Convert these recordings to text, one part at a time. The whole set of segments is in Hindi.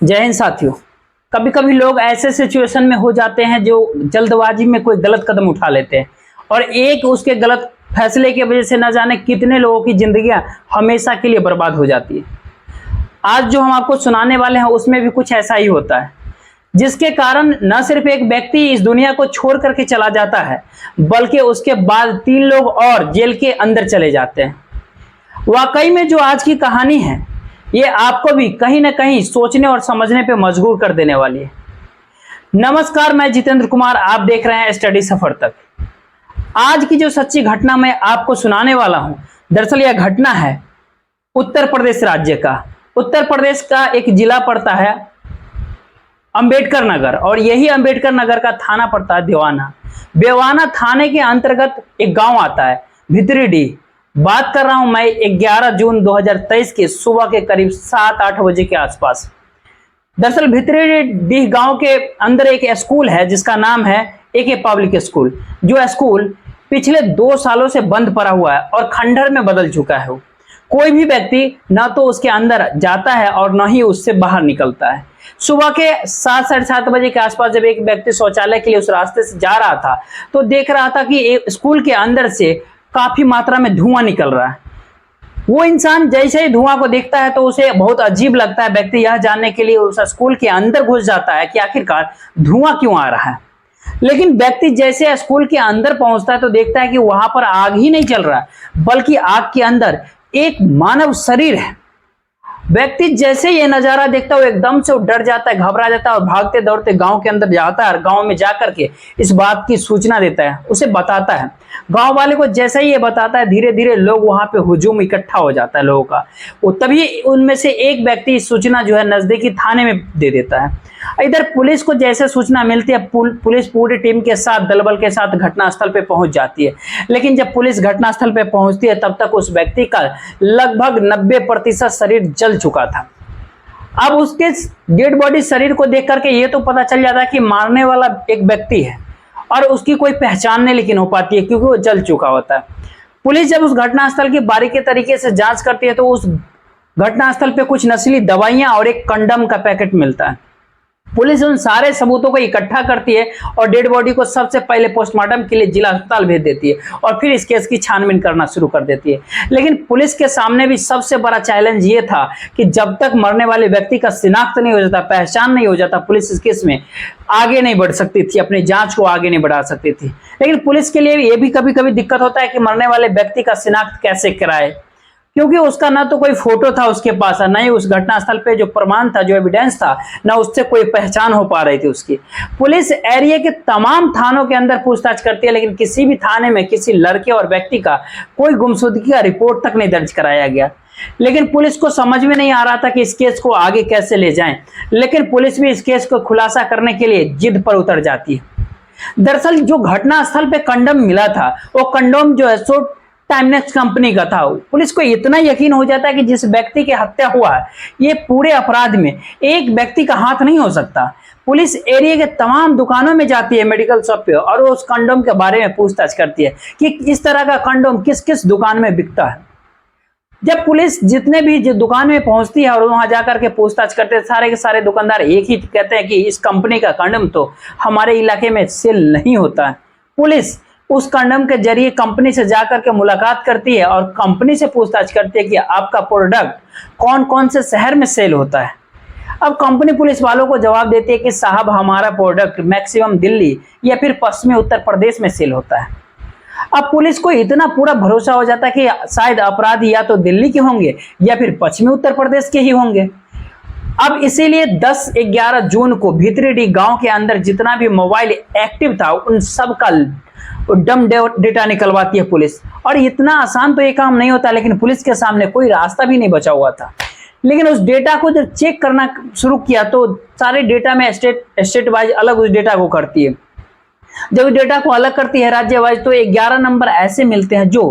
जय हिंद साथियों। कभी कभी लोग ऐसे सिचुएशन में हो जाते हैं जो जल्दबाजी में कोई गलत कदम उठा लेते हैं और एक उसके गलत फैसले की वजह से न जाने कितने लोगों की जिंदगियां हमेशा के लिए बर्बाद हो जाती है। आज जो हम आपको सुनाने वाले हैं उसमें भी कुछ ऐसा ही होता है, जिसके कारण न सिर्फ एक व्यक्ति इस दुनिया को छोड़ करके चला जाता है बल्कि उसके बाद 3 लोग और जेल के अंदर चले जाते हैं। वाकई में जो आज की कहानी है ये आपको भी कहीं ना कहीं सोचने और समझने पे मजबूर कर देने वाली है। नमस्कार, मैं जितेंद्र कुमार, आप देख रहे हैं स्टडी सफर तक। आज की जो सच्ची घटना मैं आपको सुनाने वाला हूं, दरअसल यह घटना है उत्तर प्रदेश राज्य का। उत्तर प्रदेश का एक जिला पड़ता है अंबेडकर नगर और यही अंबेडकर नगर का थाना पड़ता है देवाना। बेवाना थाने के अंतर्गत एक गांव आता है भितरीडीह। बात कर रहा हूं मैं 11 जून 2023 की सुबह के करीब 7-8 बजे के आसपास। दरअसल भितरीडीह गांव के अंदर एक स्कूल है जिसका नाम है AK पब्लिक स्कूल। जो स्कूल पिछले 2 सालों से बंद पड़ा हुआ है और खंडहर में बदल चुका है। कोई भी व्यक्ति ना तो उसके अंदर जाता है और न ही उससे बाहर निकलता है। सुबह के 7-7:30 बजे के आसपास जब एक व्यक्ति शौचालय के लिए उस रास्ते से जा रहा था तो देख रहा था कि एक स्कूल के अंदर से काफी मात्रा में धुआं निकल रहा है। वो इंसान जैसे ही धुआं को देखता है तो उसे बहुत अजीब लगता है। व्यक्ति यह जानने के लिए उस स्कूल के अंदर घुस जाता है कि आखिरकार धुआं क्यों आ रहा है। लेकिन व्यक्ति जैसे स्कूल के अंदर पहुंचता है तो देखता है कि वहां पर आग ही नहीं चल रहा बल्कि आग के अंदर एक मानव शरीर है। व्यक्ति जैसे ये नजारा देखता है वो एकदम से डर जाता है, घबरा जाता है और भागते दौड़ते गांव के अंदर जाता है और गांव में जाकर के इस बात की सूचना देता है, उसे बताता है। गांव वाले को जैसे ही ये बताता है धीरे धीरे लोग वहां पे हुजूम इकट्ठा हो जाता है लोगों का। वो तभी उनमें से एक व्यक्ति इस सूचना जो है नजदीकी थाने में दे देता है। इधर पुलिस को जैसे सूचना मिलती है पुलिस पूरी टीम के साथ दलबल के साथ घटनास्थल पे पहुंच जाती है। लेकिन जब पुलिस घटनास्थल पे पहुंचती है तब तक उस व्यक्ति का लगभग 90% शरीर जल चुका था। अब उसके डेड बॉडी शरीर को देख करके ये तो पता चल जाता है कि मारने वाला एक व्यक्ति है और उसकी कोई पहचान नहीं लेकिन हो पाती है क्योंकि वो जल चुका होता है। पुलिस जब उस घटनास्थल की बारीकी तरीके से जांच करती है तो उस घटनास्थल पे कुछ नशीली दवाइयां और एक कंडम का पैकेट मिलता है। पुलिस उन सारे सबूतों को इकट्ठा करती है और डेड बॉडी को सबसे पहले पोस्टमार्टम के लिए जिला अस्पताल भेज देती है और फिर इस केस की छानबीन करना शुरू कर देती है। लेकिन पुलिस के सामने भी सबसे बड़ा चैलेंज ये था कि जब तक मरने वाले व्यक्ति का शिनाख्त नहीं हो जाता, पहचान नहीं हो जाता, पुलिस इस केस में आगे नहीं बढ़ सकती थी, अपनी जांच को आगे नहीं बढ़ा सकती थी। लेकिन पुलिस के लिए ये भी कभी कभी दिक्कत होता है कि मरने वाले व्यक्ति का शिनाख्त कैसे कराए, क्योंकि उसका ना तो कोई फोटो था उसके पास, ना ही उस घटनास्थल पे जो प्रमाण था, जो एविडेंस था, ना उससे कोई पहचान हो पा रही थी उसकी। पुलिस एरिया के तमाम थानों के अंदर पूछताछ करती है लेकिन किसी भी थाने में किसी लड़के और व्यक्ति का कोई गुमशुदगी का रिपोर्ट तक नहीं दर्ज कराया गया। लेकिन पुलिस को समझ में नहीं आ रहा था कि इस केस को आगे कैसे ले जाएं। लेकिन पुलिस भी इस केस को खुलासा करने के लिए जिद पर उतर जाती है। दरअसल जो घटनास्थल पे कंडोम मिला था वो कंडोम जो है टाइमनेक्स कंपनी का था। पुलिस को इतना यकीन हो जाता है कि जिस व्यक्ति की हत्या हुआ है ये पूरे अपराध में एक व्यक्ति का हाथ नहीं हो सकता। पुलिस एरिया के तमाम दुकानों में जाती है, मेडिकल शॉप पे, और उस कंडोम के बारे में पूछताछ करती है कि इस तरह का कंडोम किस किस दुकान में बिकता है। जब पुलिस जितने भी दुकान में पहुंचती है और वहां जाकर के पूछताछ करते हैं, सारे के सारे दुकानदार एक ही कहते हैं कि इस कंपनी का कंडोम तो हमारे इलाके में सेल नहीं होता है। पुलिस उस कंडोम के जरिए कंपनी से जाकर के मुलाकात करती है और कंपनी से पूछताछ करती है कि आपका प्रोडक्ट कौन कौन से शहर में सेल होता है। अब कंपनी पुलिस वालों को जवाब देती है कि साहब हमारा प्रोडक्ट मैक्सिमम दिल्ली या फिर पश्चिमी उत्तर प्रदेश में सेल होता है। अब पुलिस को इतना पूरा भरोसा हो जाता है कि शायद अपराधी या तो दिल्ली के होंगे या फिर पश्चिमी उत्तर प्रदेश के ही होंगे। अब इसीलिए 10-11 जून को भितरीडीह गांव के अंदर जितना भी मोबाइल एक्टिव था उन सब का डम डेटा निकलवाती है पुलिस। और इतना आसान तो ये काम नहीं होता, लेकिन पुलिस के सामने कोई रास्ता भी नहीं बचा हुआ था। लेकिन उस डेटा को जब चेक करना शुरू किया तो सारे डेटा में स्टेट वाइज अलग उस डेटा को करती है। जब डेटा को अलग करती है राज्य वाइज तो 11 नंबर ऐसे मिलते हैं जो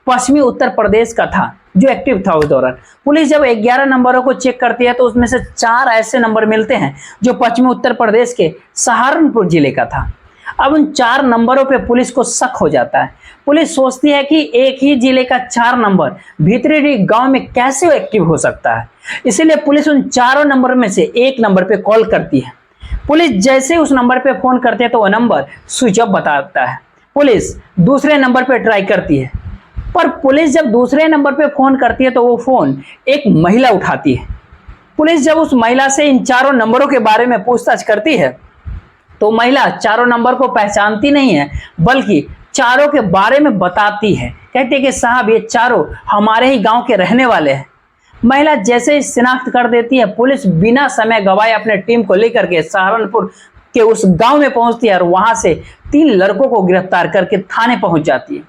पश्चिमी उत्तर प्रदेश का था, जो एक्टिव था उस दौरान। पुलिस जब 11 नंबरों को चेक करती है तो उसमें से 4 ऐसे नंबर मिलते हैं जो पश्चिमी उत्तर प्रदेश के सहारनपुर जिले का था। अब उन 4 नंबरों पे पुलिस को शक हो जाता है। पुलिस सोचती है कि एक ही जिले का 4 नंबर भीतरी गांव में कैसे एक्टिव हो सकता है। इसीलिए पुलिस उन चारों नंबर में से एक नंबर पे कॉल करती है। पुलिस जैसे उस नंबर पे फोन करती है तो वह नंबर स्विच ऑफ बताता है। पुलिस दूसरे नंबर पे ट्राई करती है, पर पुलिस जब दूसरे नंबर पे फोन करती है तो वो फोन एक महिला उठाती है। पुलिस जब उस महिला से इन चारों नंबरों के बारे में पूछताछ करती है तो महिला चारों नंबर को पहचानती नहीं है, बल्कि चारों के बारे में बताती है। कहती है कि साहब ये चारों हमारे ही गांव के रहने वाले हैं। महिला जैसे ही शिनाख्त कर देती है, पुलिस बिना समय गवाए अपने टीम को लेकर के सहारनपुर के उस गांव में पहुंचती है और वहां से 3 लड़कों को गिरफ्तार करके थाने पहुंच जाती है।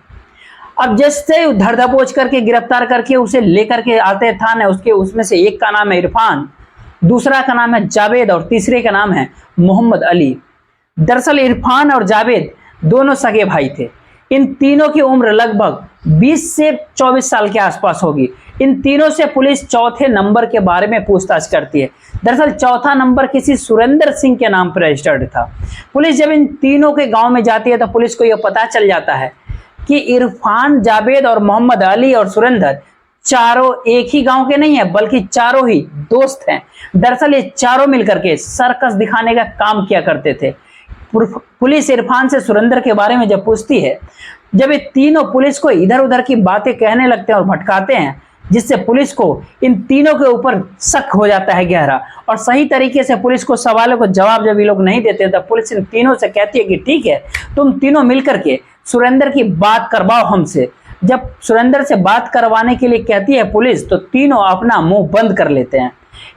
अब जैसे धर दबोच करके गिरफ्तार करके उसे लेकर के आते हैं थाने, उसमें से एक का नाम है इरफान, दूसरा का नाम है जावेद और तीसरे का नाम है मोहम्मद अली। दरअसल इरफान और जावेद दोनों सगे भाई थे। इन तीनों की उम्र लगभग 20 से 24 साल के आसपास होगी। इन तीनों से पुलिस चौथे नंबर के बारे में पूछताछ करती है। दरअसल चौथा नंबर किसी सुरेंद्र सिंह के नाम पर रजिस्टर्ड था। पुलिस जब इन तीनों के गांव में जाती है तो पुलिस को यह पता चल जाता है कि इरफान, जावेद और मोहम्मद अली और सुरेंद्र चारों एक ही गांव के नहीं है, बल्कि चारों ही दोस्त हैं। दरअसल ये चारों मिलकर के सर्कस दिखाने का काम किया करते थे। पुलिस इरफान से सुरेंद्र के बारे में जब पूछती है, जब ये तीनों पुलिस को इधर उधर की बातें कहने लगते हैं और भटकाते हैं, जिससे पुलिस को इन तीनों के ऊपर शक हो जाता है गहरा। और सही तरीके से पुलिस को सवालों को जवाब जब ये लोग नहीं देते तब पुलिस इन तीनों से कहती है कि ठीक है, तुम तीनों मिलकर के सुरेंद्र की बात करवाओ हमसे। जब सुरेंद्र से बात करवाने के लिए कहती है पुलिस, तो तीनों अपना मुंह बंद कर लेते हैं।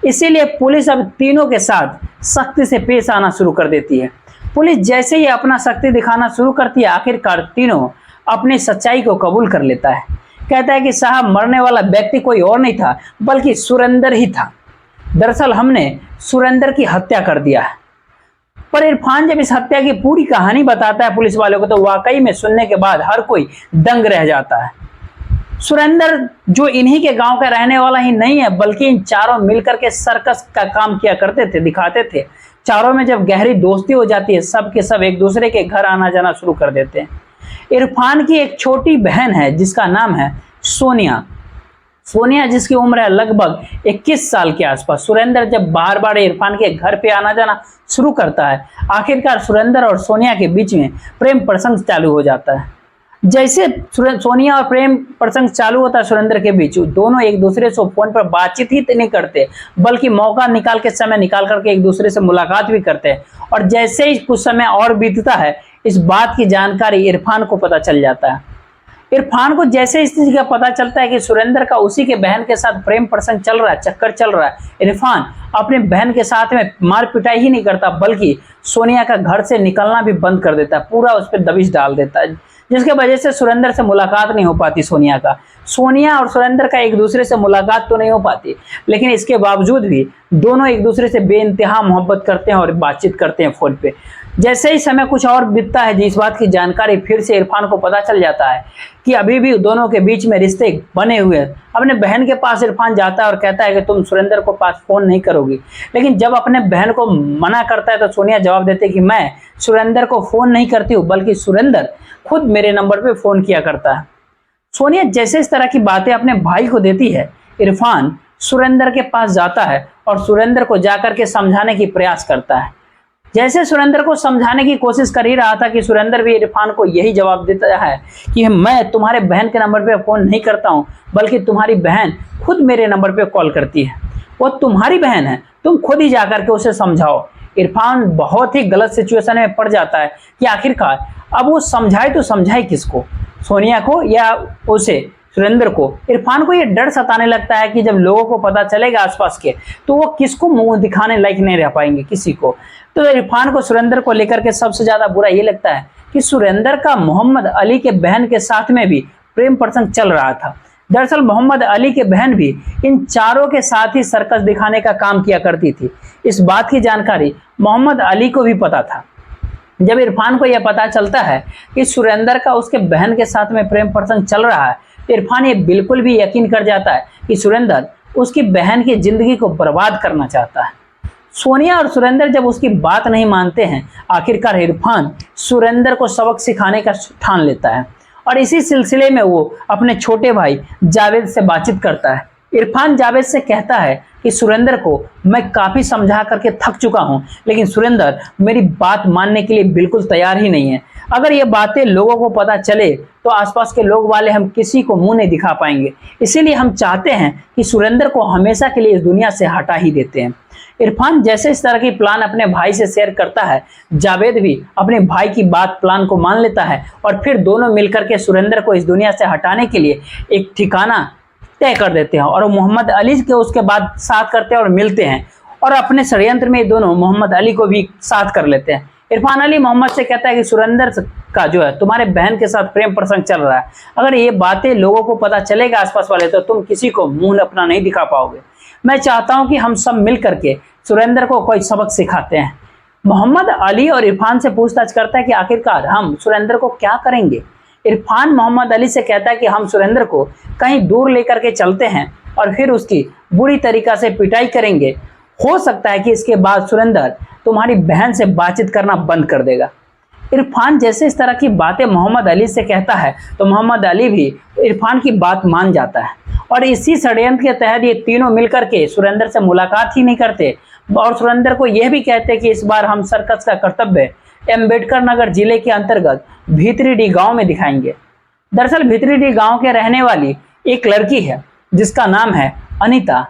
इसीलिए पुलिस अब तीनों के साथ सख्ती से पेश आना शुरू कर देती है। पुलिस जैसे ही अपना शक्ति दिखाना शुरू करती है, आखिरकार तीनों अपनी सच्चाई को कबूल कर लेता है। कहता है कि साहब, मरने वाला व्यक्ति कोई और नहीं था बल्कि सुरेंद्र ही था। दरअसल हमने सुरेंद्र की हत्या कर दिया है। पर इरफान जब इस हत्या की पूरी कहानी बताता है पुलिस वालों को, तो वाकई में सुनने के बाद हर कोई दंग रह जाता है। सुरेंद्र जो इन्हीं के गांव का रहने वाला ही नहीं है, बल्कि इन चारों मिलकर के सर्कस का काम किया करते थे, दिखाते थे। चारों में जब गहरी दोस्ती हो जाती है, सब के सब एक दूसरे के घर आना जाना शुरू कर देते हैं। इरफान की एक छोटी बहन है जिसका नाम है सोनिया। सोनिया जिसकी उम्र है लगभग 21 साल के आसपास। सुरेंद्र जब बार बार इरफान के घर पे आना जाना शुरू करता है, आखिरकार सुरेंद्र और सोनिया के बीच में प्रेम प्रसंग चालू हो जाता है। जैसे सोनिया और प्रेम प्रसंग चालू होता है सुरेंद्र के बीच, दोनों एक दूसरे से फोन पर बातचीत ही नहीं करते, बल्कि मौका निकाल के समय निकाल करके एक दूसरे से मुलाकात भी करते हैं। और जैसे ही कुछ समय और बीतता है, इस बात की जानकारी इरफान को पता चल जाता है। इरफान को जैसे इस चीज का पता चलता है कि सुरेंद्र का उसी के बहन के साथ प्रेम प्रसंग चल रहा है, चक्कर चल रहा है, इरफान अपने बहन के साथ में मार पिटाई ही नहीं करता, बल्कि सोनिया का घर से निकलना भी बंद कर देता है, पूरा उस पर दबिश डाल देता है, जिसके वजह से सुरेंद्र से मुलाकात नहीं हो पाती सोनिया का। सोनिया और सुरेंद्र का एक दूसरे से मुलाकात तो नहीं हो पाती, लेकिन इसके बावजूद भी दोनों एक दूसरे से बेइंतहा मोहब्बत करते हैं और बातचीत करते हैं फोन पे। जैसे ही समय कुछ और बीतता है, जिस बात की जानकारी फिर से इरफान को पता चल जाता है कि अभी भी दोनों के बीच में रिश्ते बने हुए हैं। अपने बहन के पास इरफान जाता है और कहता है कि तुम सुरेंद्र को पास फोन नहीं करोगी, लेकिन जब अपने बहन को मना करता है तो सोनिया जवाब देती है कि मैं सुरेंद्र को फोन नहीं करती हूँ, बल्कि सुरेंद्र खुद मेरे नंबर पे फोन किया करता है। सोनिया जैसे इस तरह की बातें अपने भाई को देती है, इरफान सुरेंद्र के पास जाता है और सुरेंद्र को जाकर के समझाने की प्रयास करता है। जैसे सुरेंद्र को समझाने की कोशिश कर ही रहा था कि सुरेंद्र भी इरफान को यही जवाब देता है कि मैं तुम्हारे बहन के नंबर पे फोन नहीं करता हूं, बल्कि तुम्हारी बहन खुद मेरे नंबर पे कॉल करती है। वो तुम्हारी बहन है, तुम खुद ही जाकर के उसे समझाओ। इरफान बहुत ही गलत सिचुएशन में पड़ जाता है कि आखिरकार अब वो समझाए तो समझाए किसको, सोनिया को या उसे सुरेंद्र को। इरफान को ये डर सताने लगता है कि जब लोगों को पता चलेगा आसपास के, तो वो किसको मुंह दिखाने लायक नहीं रह पाएंगे किसी को। तो इरफान को सुरेंद्र को लेकर के सबसे ज्यादा बुरा ये लगता है कि सुरेंद्र का मोहम्मद अली के बहन के साथ में भी प्रेम प्रसंग चल रहा था। दरअसल मोहम्मद अली के बहन भी इन चारों के साथ ही सर्कस दिखाने का काम किया करती थी। इस बात की जानकारी मोहम्मद अली को भी पता था। जब इरफान को यह पता चलता है कि सुरेंद्र का उसके बहन के साथ में प्रेम प्रसंग चल रहा है, तो इरफान ये बिल्कुल भी यकीन कर जाता है कि सुरेंद्र उसकी बहन की जिंदगी को बर्बाद करना चाहता है। सोनिया और सुरेंद्र जब उसकी बात नहीं मानते हैं, आखिरकार इरफान सुरेंद्र को सबक सिखाने का ठान लेता है और इसी सिलसिले में वो अपने छोटे भाई जावेद से बातचीत करता है। इरफान जावेद से कहता है कि सुरेंद्र को मैं काफी समझा करके थक चुका हूं, लेकिन सुरेंद्र मेरी बात मानने के लिए बिल्कुल तैयार ही नहीं है। अगर ये बातें लोगों को पता चले तो आसपास के लोग वाले हम किसी को मुंह नहीं दिखा पाएंगे, इसीलिए हम चाहते हैं कि सुरेंद्र को हमेशा के लिए इस दुनिया से हटा ही देते हैं। इरफान जैसे इस तरह की प्लान अपने भाई से शेयर करता है, जावेद भी अपने भाई की बात प्लान को मान लेता है और फिर दोनों मिलकर के सुरेंद्र को इस दुनिया से हटाने के लिए एक ठिकाना तय कर देते हैं और मोहम्मद अली के उसके बाद साथ करते हैं और मिलते हैं और अपने षड्यंत्र में दोनों मोहम्मद अली को भी साथ कर लेते हैं। इरफान अली मोहम्मद से कहता है कि सुरेंद्र का जो है तुम्हारे बहन के साथ प्रेम प्रसंग चल रहा है, अगर ये बातें लोगों को पता चलेगा आसपास वाले तो तुम किसी को मुंह अपना नहीं दिखा पाओगे। मैं चाहता हूं कि हम सब मिल करके सुरेंद्र को कोई सबक सिखाते हैं। मोहम्मद अली और इरफान से पूछताछ करता है कि आखिरकार हम सुरेंद्र को क्या करेंगे। इरफान मोहम्मद अली से कहता है कि हम सुरेंद्र को कहीं दूर लेकर के चलते हैं और फिर उसकी बुरी तरीका से पिटाई करेंगे। हो सकता है कि इसके बाद सुरेंद्र तुम्हारी बहन से बातचीत करना बंद कर देगा। इरफान जैसे इस तरह की बातें मोहम्मद अली से कहता है तो मोहम्मद अली भी इरफान की बात मान जाता है और इसी षड्यंत्र के तहत ये तीनों मिलकर के सुरेंद्र से मुलाकात ही नहीं करते और सुरेंद्र को यह भी कहते कि इस बार हम सर्कस का कर्तव्य अम्बेडकर नगर जिले के अंतर्गत भीतरीडीह गांव में दिखाएंगे। दरअसल भीतरीडीह गांव के रहने वाली एक लड़की है जिसका नाम है अनीता।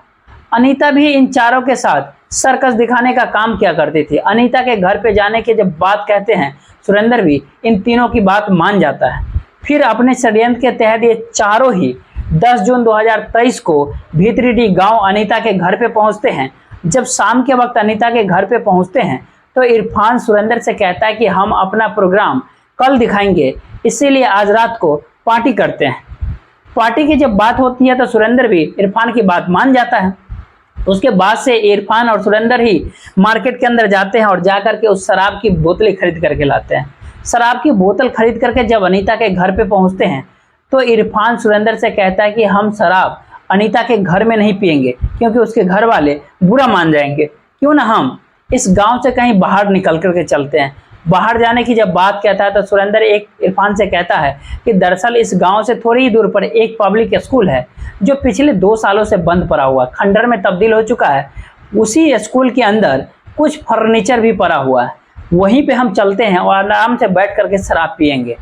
अनीता भी इन चारों के साथ सर्कस दिखाने का काम किया करती थी। अनीता के घर पे जाने की जब बात कहते हैं सुरेंद्र भी इन तीनों की बात मान जाता है। फिर अपने षड्यंत्र के तहत ये चारों ही 10 जून 2023 को भीतरीडीह गांव अनीता के घर पे पहुंचते हैं। जब शाम के वक्त अनीता के घर पे पहुंचते हैं तो इरफान सुरेंद्र से कहता है कि हम अपना प्रोग्राम कल दिखाएंगे, इसीलिए आज रात को पार्टी करते हैं। पार्टी की जब बात होती है तो सुरेंद्र भी इरफान की बात मान जाता है। उसके बाद से इरफान और सुरेंद्र ही मार्केट के अंदर जाते हैं और जाकर के उस शराब की बोतलें खरीद करके लाते हैं। शराब की बोतल खरीद करके जब अनीता के घर पे पहुंचते हैं तो इरफान सुरेंद्र से कहता है कि हम शराब अनीता के घर में नहीं पिएंगे क्योंकि उसके घर वाले बुरा मान जाएंगे, क्यों ना हम इस गांव से कहीं बाहर निकल करके चलते हैं। बाहर जाने की जब बात कहता है तो सुरेंद्र एक इरफान से कहता है कि दरअसल इस गांव से थोड़ी ही दूर पर एक पब्लिक स्कूल है जो पिछले 2 सालों से बंद पड़ा हुआ, खंडर में तब्दील हो चुका है। उसी स्कूल के अंदर कुछ फर्नीचर भी पड़ा हुआ है, वहीं पे हम चलते हैं और आराम से बैठ करके शराब पियेंगे।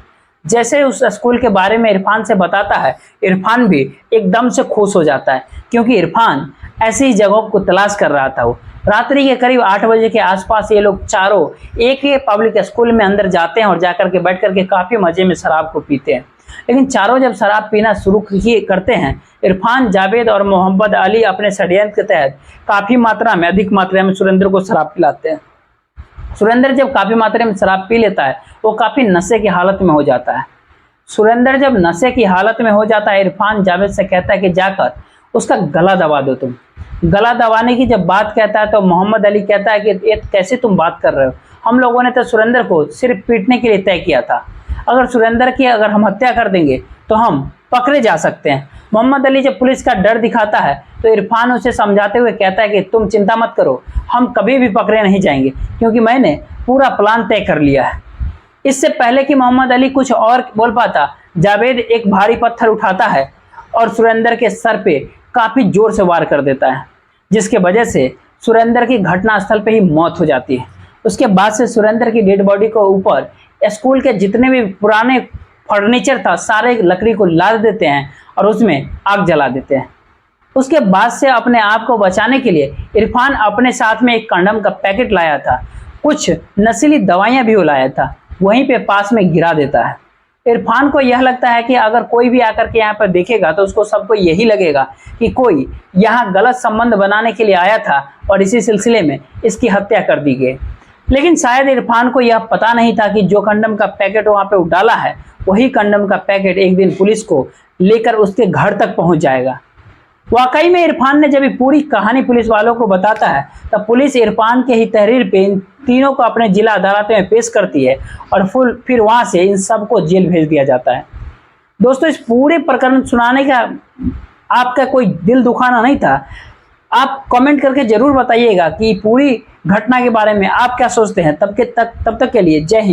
जैसे उस स्कूल के बारे में इरफान से बताता है, इरफान भी एकदम से खुश हो जाता है क्योंकि इरफान ऐसी जगहों को तलाश कर रहा था। वो रात्रि के करीब 8 बजे के आसपास ये लोग चारों एक ही पब्लिक स्कूल में अंदर जाते हैं और जाकर के बैठ करके काफी मजे में शराब को पीते हैं। लेकिन चारों जब शराब पीना शुरू करते हैं, इरफान, जावेद और मोहम्मद अली अपने षड्यंत्र के तहत काफी मात्रा में, अधिक मात्रा में सुरेंद्र को शराब पिलाते हैं। सुरेंद्र जब काफी मात्रा में शराब पी लेता है वो काफी नशे की हालत में हो जाता है। सुरेंद्र जब नशे की हालत में हो जाता है, इरफान जावेद से कहता है कि जाकर उसका गला दबा दो तुम। गला दबाने की जब बात कहता है तो मोहम्मद अली कहता है कि ये कैसे तुम बात कर रहे हो, हम लोगों ने तो सुरेंद्र को सिर्फ पीटने के लिए तय किया था, अगर सुरेंद्र की अगर हम हत्या कर देंगे तो हम पकड़े जा सकते हैं। मोहम्मद अली जब पुलिस का डर दिखाता है तो इरफान उसे समझाते हुए कहता है कि तुम चिंता मत करो, हम कभी भी पकड़े नहीं जाएंगे क्योंकि मैंने पूरा प्लान तय कर लिया है। इससे पहले कि मोहम्मद अली कुछ और बोल पाता, जावेद एक भारी पत्थर उठाता है और सुरेंद्र के सर पे काफी जोर से वार कर देता है, जिसके वजह से सुरेंद्र की घटनास्थल पे ही मौत हो जाती है। उसके बाद से सुरेंद्र की डेड बॉडी को ऊपर स्कूल के जितने भी पुराने फर्नीचर था सारे लकड़ी को लाद देते हैं और उसमें आग जला देते हैं। उसके बाद से अपने आप को बचाने के लिए इरफान अपने साथ में एक कंडम का पैकेट लाया था, कुछ नशीली दवाइयां भी लाया था, वहीं पे पास में गिरा देता है। इरफान को यह लगता है कि अगर कोई भी आकर के यहाँ पर देखेगा तो उसको सबको यही लगेगा कि कोई यहाँ गलत संबंध बनाने के लिए आया था और इसी सिलसिले में इसकी हत्या कर दी गई। लेकिन शायद इरफान को यह पता नहीं था कि जो कंडम का पैकेट वहाँ पे डाला है वही कंडम का पैकेट एक दिन पुलिस को लेकर उसके घर तक पहुँच जाएगा। वाकई में इरफान ने जब पूरी कहानी पुलिस वालों को बताता है तब पुलिस इरफान के ही तहरीर पे इन तीनों को अपने जिला अदालत में पेश करती है और फिर वहां से इन सबको जेल भेज दिया जाता है। दोस्तों, इस पूरे प्रकरण सुनाने का आपका कोई दिल दुखाना नहीं था। आप कमेंट करके जरूर बताइएगा कि पूरी घटना के बारे में आप क्या सोचते हैं? तब तक के लिए जय हिंद।